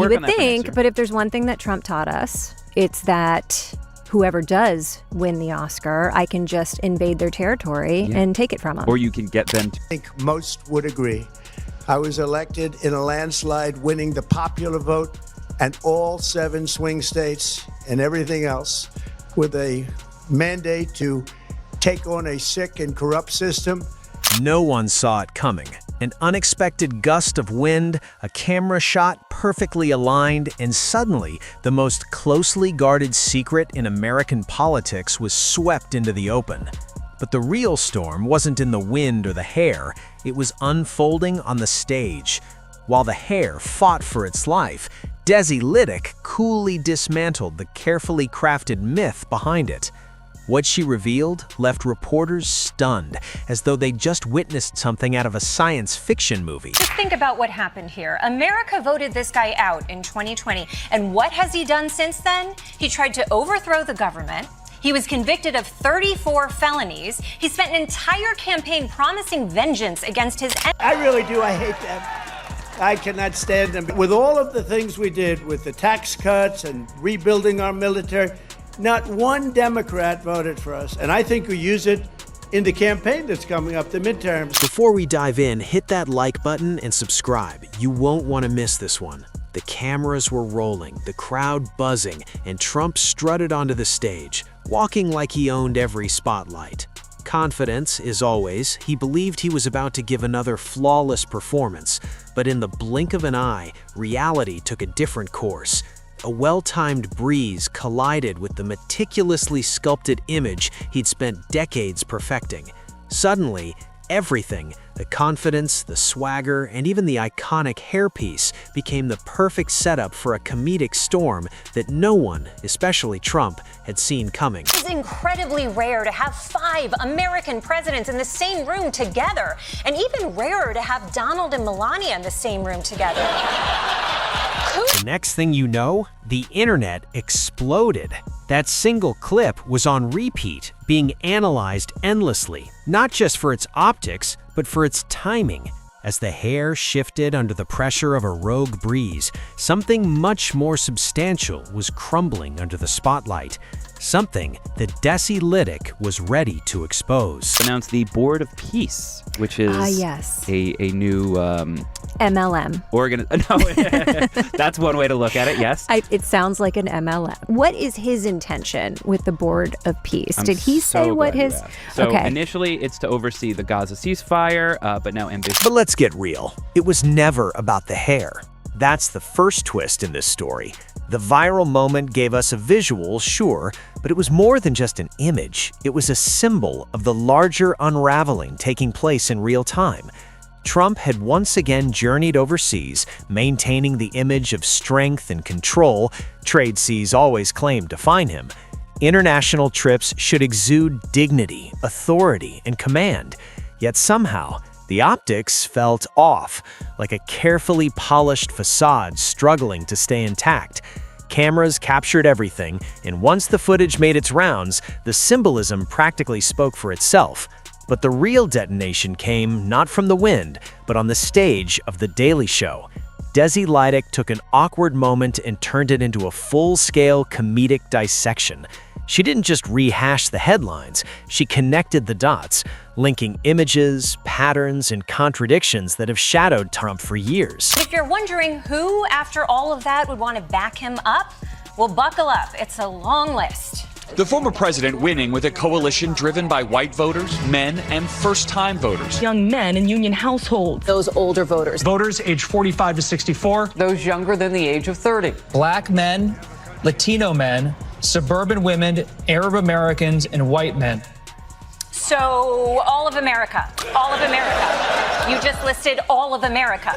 you would think, but if there's one thing that Trump taught us, it's that whoever does win the Oscar, I can just invade their territory and take it from them. Or you can get them I think most would agree. I was elected in a landslide, winning the popular vote and all 7 swing states and everything else, with a mandate to take on a sick and corrupt system. No one saw it coming. An unexpected gust of wind, a camera shot perfectly aligned, and suddenly the most closely guarded secret in American politics was swept into the open. But the real storm wasn't in the wind or the hair, it was unfolding on the stage. While the hair fought for its life, Desi Lydic coolly dismantled the carefully crafted myth behind it. What she revealed left reporters stunned, as though they just witnessed something out of a science fiction movie. Just think about what happened here. America voted this guy out in 2020, and what has he done since then? He tried to overthrow the government. He was convicted of 34 felonies. He spent an entire campaign promising vengeance against his enemies. I really do. I hate them. I cannot stand them. With all of the things we did with the tax cuts and rebuilding our military, not one Democrat voted for us. And I think we use it in the campaign that's coming up, the midterms. Before we dive in, hit that like button and subscribe. You won't want to miss this one. The cameras were rolling, the crowd buzzing, and Trump strutted onto the stage, walking like he owned every spotlight. Confident, as always, he believed he was about to give another flawless performance, but in the blink of an eye, reality took a different course. A well-timed breeze collided with the meticulously sculpted image he'd spent decades perfecting. Suddenly, everything, the confidence, the swagger, and even the iconic hairpiece became the perfect setup for a comedic storm that no one, especially Trump, had seen coming. It's incredibly rare to have 5 American presidents in the same room together, and even rarer to have Donald and Melania in the same room together. The next thing you know, the internet exploded. That single clip was on repeat, being analyzed endlessly, not just for its optics, but for its timing. As the hair shifted under the pressure of a rogue breeze, something much more substantial was crumbling under the spotlight. Something that Desi Lydic was ready to expose. announced the Board of Peace, which is yes. a new MLM. No, that's one way to look at it, yes. It sounds like an MLM. What is his intention with the Board of Peace? I'm Did he say so what glad you his... asked. So okay. initially, it's to oversee the Gaza ceasefire, but now ambitious. But let's get real. It was never about the hair. That's the first twist in this story. The viral moment gave us a visual, sure, but it was more than just an image. It was a symbol of the larger unraveling taking place in real time. Trump had once again journeyed overseas, maintaining the image of strength and control trade seas always claimed to define him. International trips should exude dignity, authority, and command. Yet somehow, the optics felt off, like a carefully polished facade struggling to stay intact. Cameras captured everything, and once the footage made its rounds, the symbolism practically spoke for itself. But the real detonation came not from the wind, but on the stage of The Daily Show. Desi Lydic took an awkward moment and turned it into a full-scale comedic dissection. She didn't just rehash the headlines, she connected the dots, linking images, patterns, and contradictions that have shadowed Trump for years. If you're wondering who, after all of that, would want to back him up, well, buckle up. It's a long list. The former president winning with a coalition driven by white voters, men, and first-time voters. Young men in union households. Those older voters. Voters age 45 to 64. Those younger than the age of 30. Black men, Latino men, suburban women, Arab Americans, and white men. So, all of America. All of America. You just listed all of America.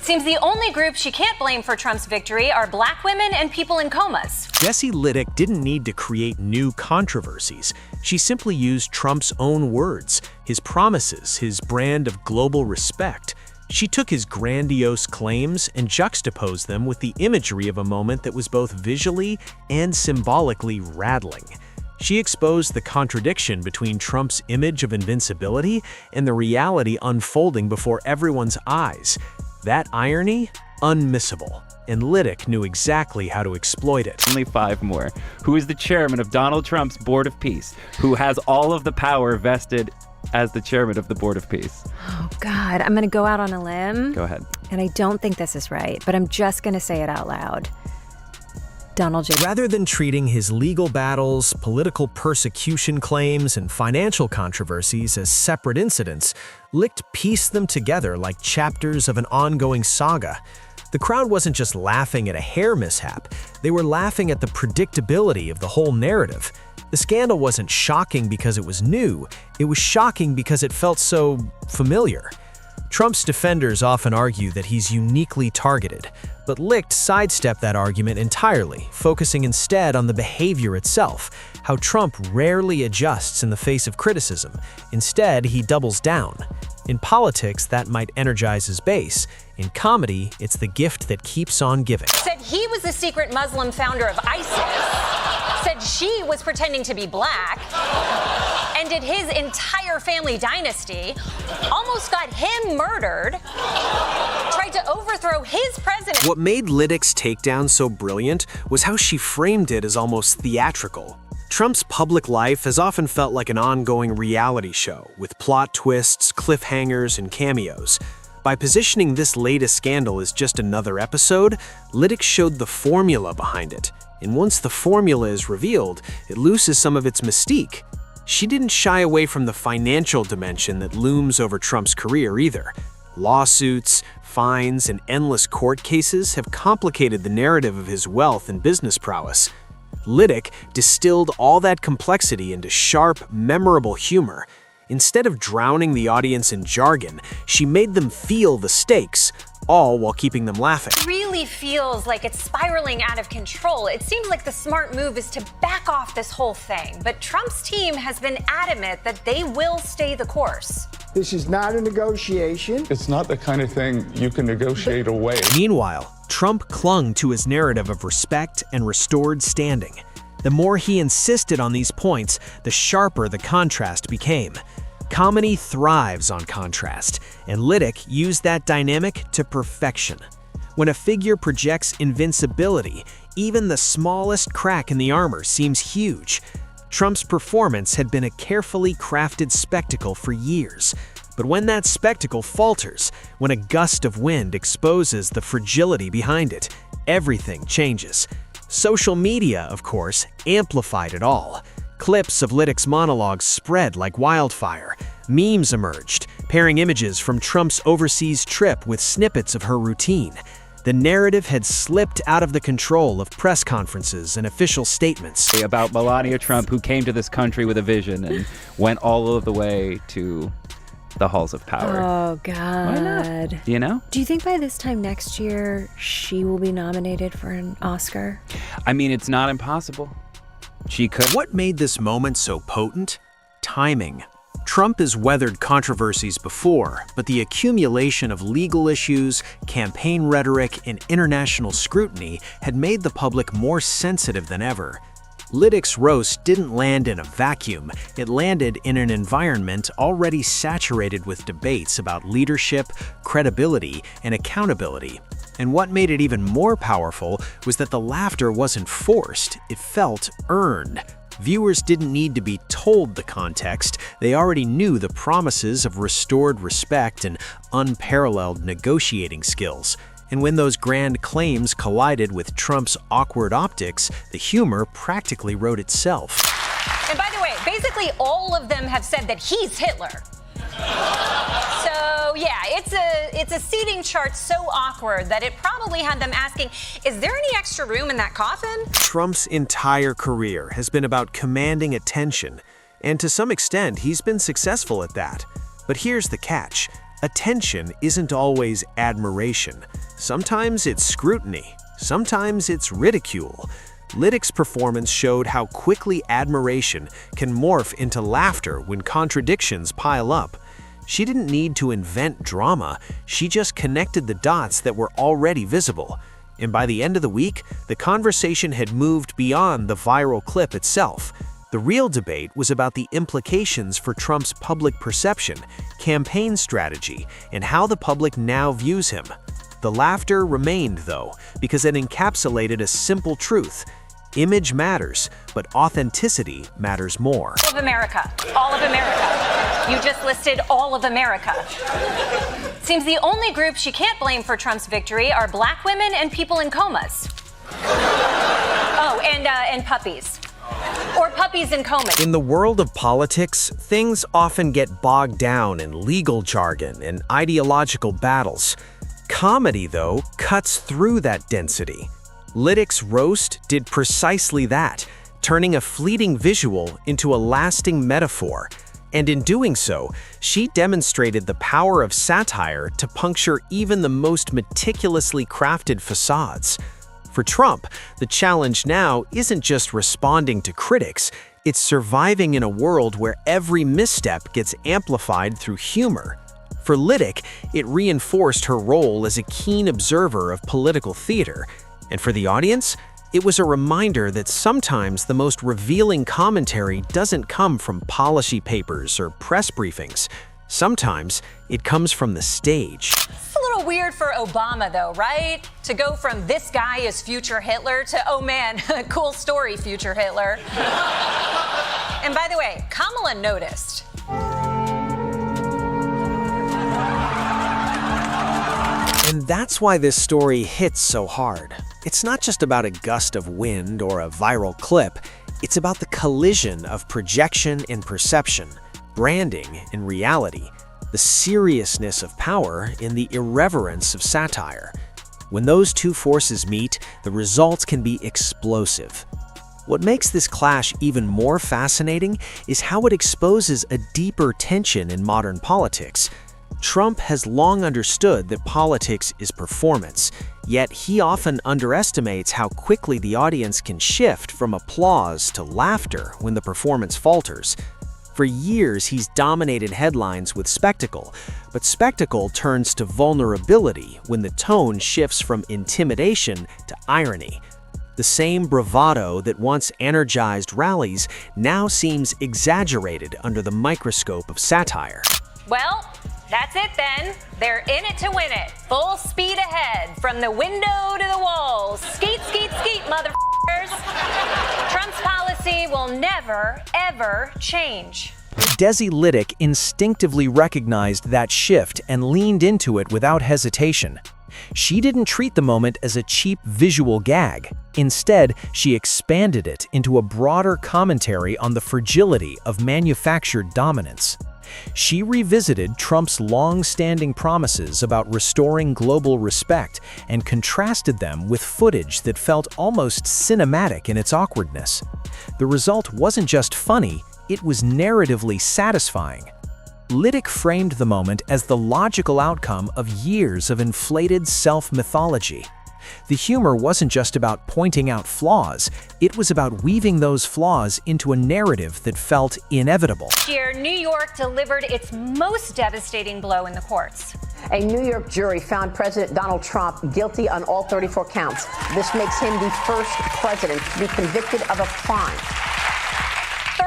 Seems the only group she can't blame for Trump's victory are black women and people in comas. Desi Lydic didn't need to create new controversies. She simply used Trump's own words, his promises, his brand of global respect. She took his grandiose claims and juxtaposed them with the imagery of a moment that was both visually and symbolically rattling. She exposed the contradiction between Trump's image of invincibility and the reality unfolding before everyone's eyes. That irony? unmissable, and Litic knew exactly how to exploit it. Only 5 more. Who is the chairman of Donald Trump's Board of Peace? Who has all of the power vested as the chairman of the Board of Peace? Oh, God. I'm going to go out on a limb. Go ahead. And I don't think this is right, but I'm just going to say it out loud. Donald J. Rather than treating his legal battles, political persecution claims, and financial controversies as separate incidents, Licht pieced them together like chapters of an ongoing saga. The crowd wasn't just laughing at a hair mishap, they were laughing at the predictability of the whole narrative. The scandal wasn't shocking because it was new, it was shocking because it felt so familiar. Trump's defenders often argue that he's uniquely targeted, but Licht sidestepped that argument entirely, focusing instead on the behavior itself, how Trump rarely adjusts in the face of criticism. Instead, he doubles down. In politics, that might energize his base. In comedy, it's the gift that keeps on giving. Said he was the secret Muslim founder of ISIS, said she was pretending to be black, ended his entire family dynasty, almost got him murdered, tried to overthrow his president. What made Lidic's takedown so brilliant was how she framed it as almost theatrical. Trump's public life has often felt like an ongoing reality show, with plot twists, cliffhangers, and cameos. By positioning this latest scandal as just another episode, Litic showed the formula behind it. And once the formula is revealed, it loses some of its mystique. She didn't shy away from the financial dimension that looms over Trump's career either. Lawsuits, fines, and endless court cases have complicated the narrative of his wealth and business prowess. Litic distilled all that complexity into sharp, memorable humor. Instead of drowning the audience in jargon, she made them feel the stakes, all while keeping them laughing. It really feels like it's spiraling out of control. It seems like the smart move is to back off this whole thing, but Trump's team has been adamant that they will stay the course. This is not a negotiation. It's not the kind of thing you can negotiate away. Meanwhile, Trump clung to his narrative of respect and restored standing. The more he insisted on these points, the sharper the contrast became. Comedy thrives on contrast, and Litic used that dynamic to perfection. When a figure projects invincibility, even the smallest crack in the armor seems huge. Trump's performance had been a carefully crafted spectacle for years. But when that spectacle falters, when a gust of wind exposes the fragility behind it, everything changes. Social media, of course, amplified it all. Clips of Litic's monologues spread like wildfire. Memes emerged, pairing images from Trump's overseas trip with snippets of her routine. The narrative had slipped out of the control of press conferences and official statements. About Melania Trump, who came to this country with a vision and went all of the way to the halls of power. Oh, God. Why not? You know? Do you think by this time next year she will be nominated for an Oscar? I mean, it's not impossible. She could. What made this moment so potent? Timing. Trump has weathered controversies before, but the accumulation of legal issues, campaign rhetoric, and international scrutiny had made the public more sensitive than ever. Litic's roast didn't land in a vacuum, it landed in an environment already saturated with debates about leadership, credibility, and accountability. And what made it even more powerful was that the laughter wasn't forced, it felt earned. Viewers didn't need to be told the context, they already knew the promises of restored respect and unparalleled negotiating skills. And when those grand claims collided with Trump's awkward optics, the humor practically wrote itself. And by the way, basically all of them have said that he's Hitler. So yeah, it's a seating chart so awkward that it probably had them asking, is there any extra room in that coffin? Trump's entire career has been about commanding attention, and to some extent, he's been successful at that. But here's the catch. Attention isn't always admiration. Sometimes it's scrutiny. Sometimes it's ridicule. Litic's performance showed how quickly admiration can morph into laughter when contradictions pile up. She didn't need to invent drama, she just connected the dots that were already visible. And by the end of the week, the conversation had moved beyond the viral clip itself. The real debate was about the implications for Trump's public perception, campaign strategy, and how the public now views him. The laughter remained, though, because it encapsulated a simple truth. Image matters, but authenticity matters more. All of America. All of America. You just listed all of America. Seems the only group she can't blame for Trump's victory are black women and people in comas. Oh, and puppies. Or puppies in comas. In the world of politics, things often get bogged down in legal jargon and ideological battles. Comedy, though, cuts through that density. Litic's roast did precisely that, turning a fleeting visual into a lasting metaphor. And in doing so, she demonstrated the power of satire to puncture even the most meticulously crafted facades. For Trump, the challenge now isn't just responding to critics, it's surviving in a world where every misstep gets amplified through humor. For Litic, it reinforced her role as a keen observer of political theater. And for the audience, it was a reminder that sometimes the most revealing commentary doesn't come from policy papers or press briefings. Sometimes it comes from the stage. It's a little weird for Obama, though, right? To go from this guy is future Hitler to, oh man, cool story, future Hitler. And by the way, Kamala noticed. And that's why this story hits so hard. It's not just about a gust of wind or a viral clip. It's about the collision of projection and perception, branding and reality, the seriousness of power and the irreverence of satire. When those two forces meet, the results can be explosive. What makes this clash even more fascinating is how it exposes a deeper tension in modern politics. Trump has long understood that politics is performance, yet he often underestimates how quickly the audience can shift from applause to laughter when the performance falters. For years, he's dominated headlines with spectacle, but spectacle turns to vulnerability when the tone shifts from intimidation to irony. The same bravado that once energized rallies now seems exaggerated under the microscope of satire. Well, that's it then. They're in it to win it. Full speed ahead, from the window to the walls. Skeet, skeet, skeet, motherfuckers. Trump's policy will never, ever change. Desi Lydic instinctively recognized that shift and leaned into it without hesitation. She didn't treat the moment as a cheap visual gag. Instead, she expanded it into a broader commentary on the fragility of manufactured dominance. She revisited Trump's long-standing promises about restoring global respect and contrasted them with footage that felt almost cinematic in its awkwardness. The result wasn't just funny, it was narratively satisfying. Litic framed the moment as the logical outcome of years of inflated self-mythology. The humor wasn't just about pointing out flaws, it was about weaving those flaws into a narrative that felt inevitable. This year, New York delivered its most devastating blow in the courts. A New York jury found President Donald Trump guilty on all 34 counts. This makes him the first president to be convicted of a crime.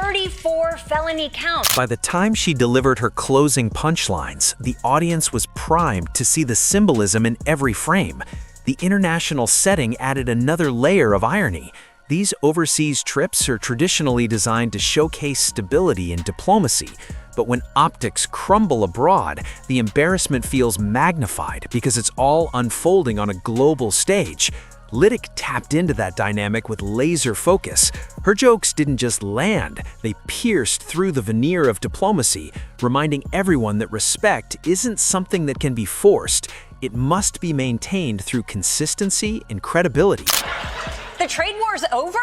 34 felony counts. By the time she delivered her closing punchlines, the audience was primed to see the symbolism in every frame. The international setting added another layer of irony. These overseas trips are traditionally designed to showcase stability and diplomacy, but when optics crumble abroad, the embarrassment feels magnified because it's all unfolding on a global stage. Litic tapped into that dynamic with laser focus. Her jokes didn't just land, they pierced through the veneer of diplomacy, reminding everyone that respect isn't something that can be forced. It must be maintained through consistency and credibility. The trade war's over?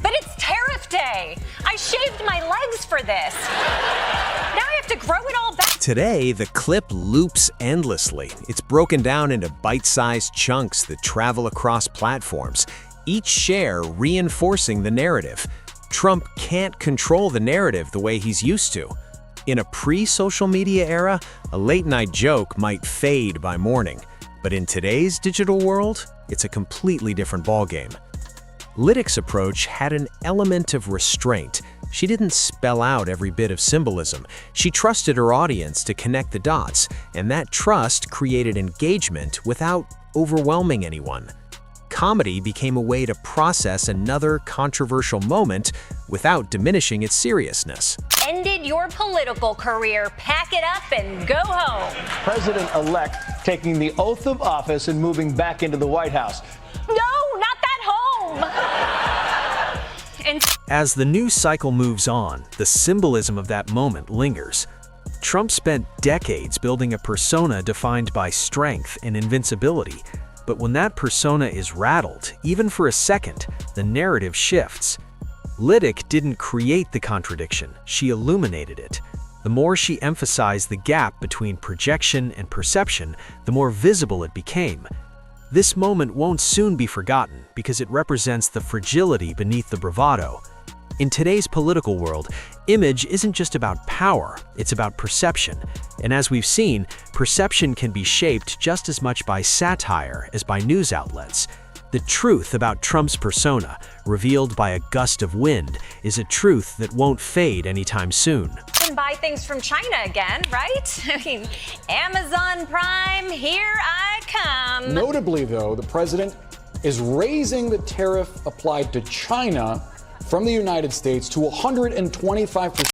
But it's tariff day. I shaved my legs for this. Now I have to grow it all back. Today, the clip loops endlessly. It's broken down into bite-sized chunks that travel across platforms, each share reinforcing the narrative. Trump can't control the narrative the way he's used to. In a pre-social media era, a late-night joke might fade by morning. But in today's digital world, it's a completely different ballgame. Litic's approach had an element of restraint, She didn't spell out every bit of symbolism. She trusted her audience to connect the dots, and that trust created engagement without overwhelming anyone. Comedy became a way to process another controversial moment without diminishing its seriousness. Ended your political career, pack it up and go home. President-elect taking the oath of office and moving back into the White House. No, not that home. As the news cycle moves on, the symbolism of that moment lingers. Trump spent decades building a persona defined by strength and invincibility. But when that persona is rattled, even for a second, the narrative shifts. Litic didn't create the contradiction, she illuminated it. The more she emphasized the gap between projection and perception, the more visible it became. This moment won't soon be forgotten because it represents the fragility beneath the bravado. In today's political world, image isn't just about power, it's about perception. And as we've seen, perception can be shaped just as much by satire as by news outlets. The truth about Trump's persona, revealed by a gust of wind, is a truth that won't fade anytime soon. Can buy things from China again, right? I mean, Amazon Prime, here I come. Notably, though, the president is raising the tariff applied to China from the United States to 125%.